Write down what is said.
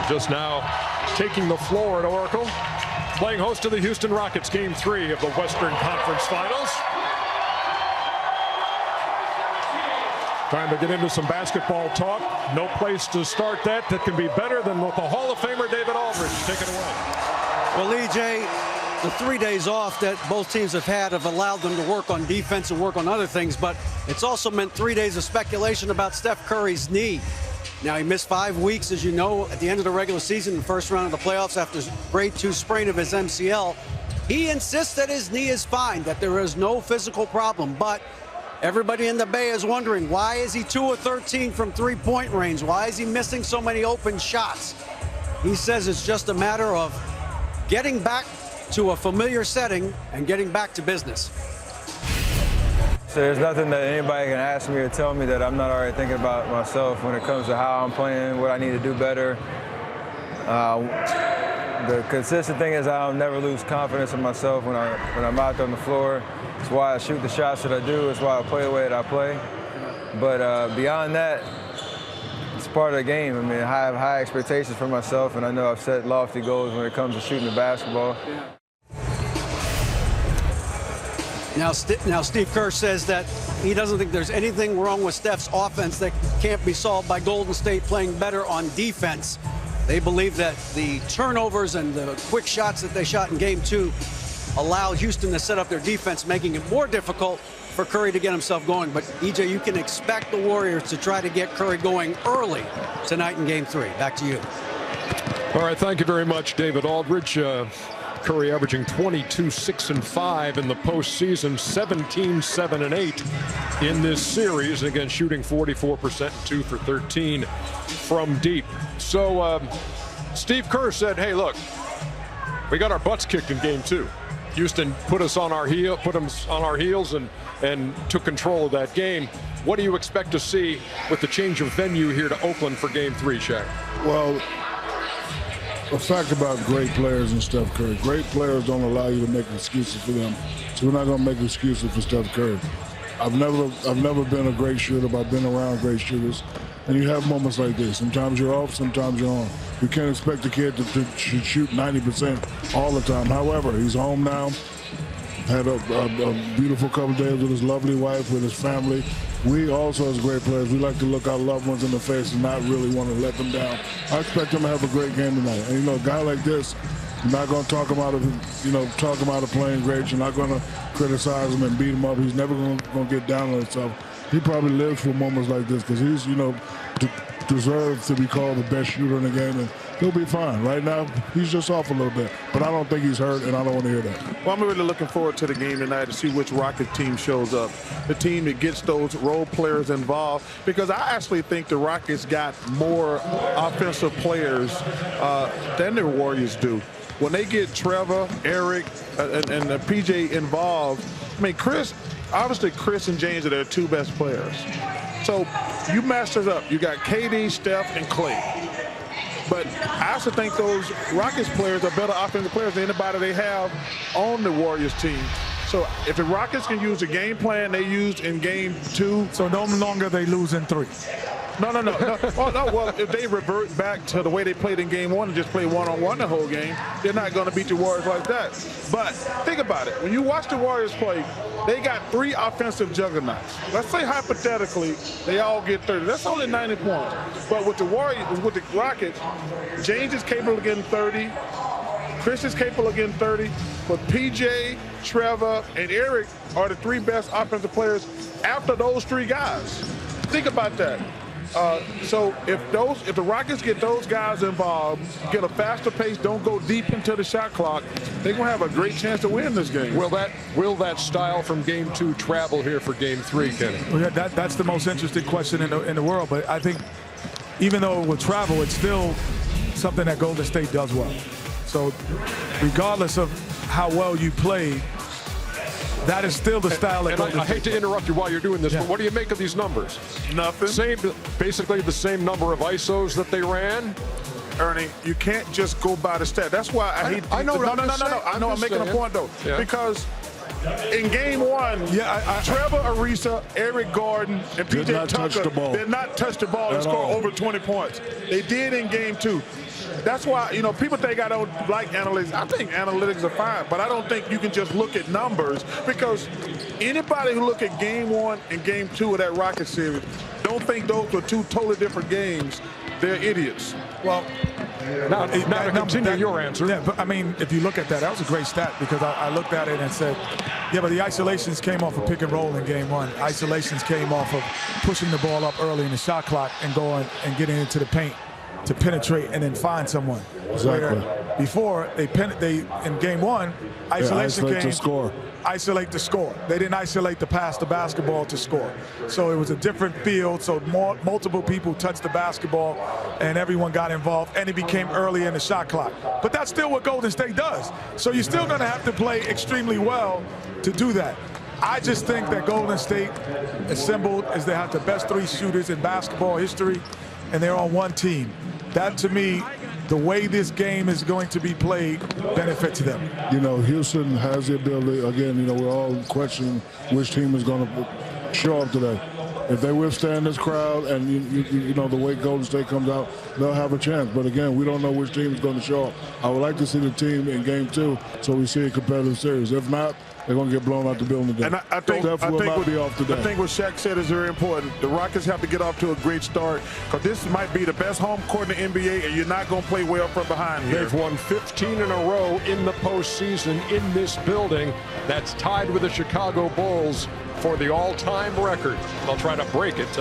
just now taking the floor at Oracle, playing host to the Houston Rockets, Game 3 of the Western Conference Finals. Time to get into some basketball talk. No place to start that can be better than with the Hall of Famer David Aldridge. Take it away. Well, EJ, the 3 days off that both teams have allowed them to work on defense and work on other things, but it's also meant 3 days of speculation about Steph Curry's knee. Now, he missed 5 weeks, as you know, at the end of the regular season, the first round of the playoffs after grade 2 sprain of his MCL. He insists that his knee is fine, that there is no physical problem, but everybody in the Bay is wondering, why is he 2 of 13 from three-point range? Why is he missing so many open shots? He says it's just a matter of getting back to a familiar setting and getting back to business. So there's nothing that anybody can ask me or tell me that I'm not already thinking about myself when it comes to how I'm playing, what I need to do better. The consistent thing is I'll never lose confidence in myself when I'm out there on the floor. It's why I shoot the shots that I do. It's why I play the way that I play. But beyond that, it's part of the game. I mean, I have high expectations for myself, and I know I've set lofty goals when it comes to shooting the basketball. Now, Steve Kerr says that he doesn't think there's anything wrong with Steph's offense that can't be solved by Golden State playing better on defense. They believe that the turnovers and the quick shots that they shot in Game 2 allow Houston to set up their defense, making it more difficult for Curry to get himself going. But, EJ, you can expect the Warriors to try to get Curry going early tonight in Game 3. Back to you. All right, thank you very much, David Aldridge. Curry averaging 22, 6, and 5 in the postseason, 17, 7, and 8 in this series. Again, shooting 44% and 2 for 13 from deep. So Steve Kerr said, hey, look, we got our butts kicked in Game 2. Houston put us on our heels and took control of that game. What do you expect to see with the change of venue here to Oakland for Game 3, Shaq? Well, a fact about great players and Steph Curry. Great players don't allow you to make excuses for them. So we're not going to make excuses for Steph Curry. I've never been a great shooter, but I've been around great shooters. And you have moments like this. Sometimes you're off, sometimes you're on. You can't expect a kid to shoot 90% all the time. However, he's home now. Had a beautiful couple days with his lovely wife, with his family. We also, as great players, we like to look our loved ones in the face and not really want to let them down. I expect him to have a great game tonight. And, you know, a guy like this, you're not going to talk him out of playing great. You're not going to criticize him and beat him up. He's never going to get down on himself. He probably lives for moments like this because he's, deserves to be called the best shooter in the game, and he'll be fine. Right now, he's just off a little bit, but I don't think he's hurt, and I don't want to hear that. Well, I'm really looking forward to the game tonight to see which Rockets team shows up, the team that gets those role players involved, because I actually think the Rockets got more offensive players than the Warriors do. When they get Trevor, Eric, and PJ involved, I mean, Chris and James are their two best players. So you match it up. You got KD, Steph, and Clay. But I also think those Rockets players are better offensive players than anybody they have on the Warriors team. So if the Rockets can use the game plan they used in Game 2. So no longer they lose in 3. No. Oh, no. Well, if they revert back to the way they played in Game 1 and just play one-on-one the whole game, they're not going to beat the Warriors like that. But think about it. When you watch the Warriors play, they got 3 offensive juggernauts. Let's say hypothetically they all get 30. That's only 90 points. But with the Rockets, James is capable of getting 30. Chris is capable of getting 30. But PJ, Trevor, and Eric are the 3 best offensive players after those 3 guys. Think about that. So if the Rockets get those guys involved, get a faster pace, don't go deep into the shot clock, they're going to have a great chance to win this game. Will that style from Game 2 travel here for Game 3, Kenny? Well, yeah, that's the most interesting question in the world. But I think even though it will travel, it's still something that Golden State does well. So regardless of how well you play, that is still the style that I hate to interrupt you while you're doing this, but what do you make of these numbers? Nothing. Basically the same number of ISOs that they ran. Ernie, you can't just go by the stat. That's why I hate. I know. No. I know. I'm making a point though, because in Game 1, Trevor Ariza, Eric Gordon, and PJ Tucker did not touch the ball and score over 20 points. They did in Game 2. That's why, people think I don't like analytics. I think analytics are fine, but I don't think you can just look at numbers, because anybody who look at game 1 and game 2 of that Rocket series don't think those were two totally different games. They're idiots. Well, now to continue your answer. Yeah, but I mean, if you look at that was a great stat, because I looked at it and said, yeah, but the isolations came off of pick and roll in game 1. Isolations came off of pushing the ball up early in the shot clock and going and getting into the paint to penetrate and then find someone. Exactly. Where before they in game 1, isolation isolate came to score. Isolate to score. They didn't isolate to pass the basketball to score. So it was a different field. So multiple people touched the basketball and everyone got involved, and it became early in the shot clock. But that's still what Golden State does. So you're still going to have to play extremely well to do that. I just think that Golden State assembled as they have the best 3 shooters in basketball history, and they're on one team. That, to me, the way this game is going to be played benefits them. Houston has the ability, again, we're all questioning which team is going to show up today. If they withstand this crowd and, the way Golden State comes out, they'll have a chance. But, again, we don't know which team is going to show up. I would like to see the team in game 2 so we see a competitive series. If not, they're going to get blown out the building today. And I think be off today. I think what Shaq said is very important. The Rockets have to get off to a great start, because this might be the best home court in the NBA, and you're not going to play well from behind here. They've won 15 in a row in the postseason in this building. That's tied with the Chicago Bulls for the all-time record. They'll try to break it tonight.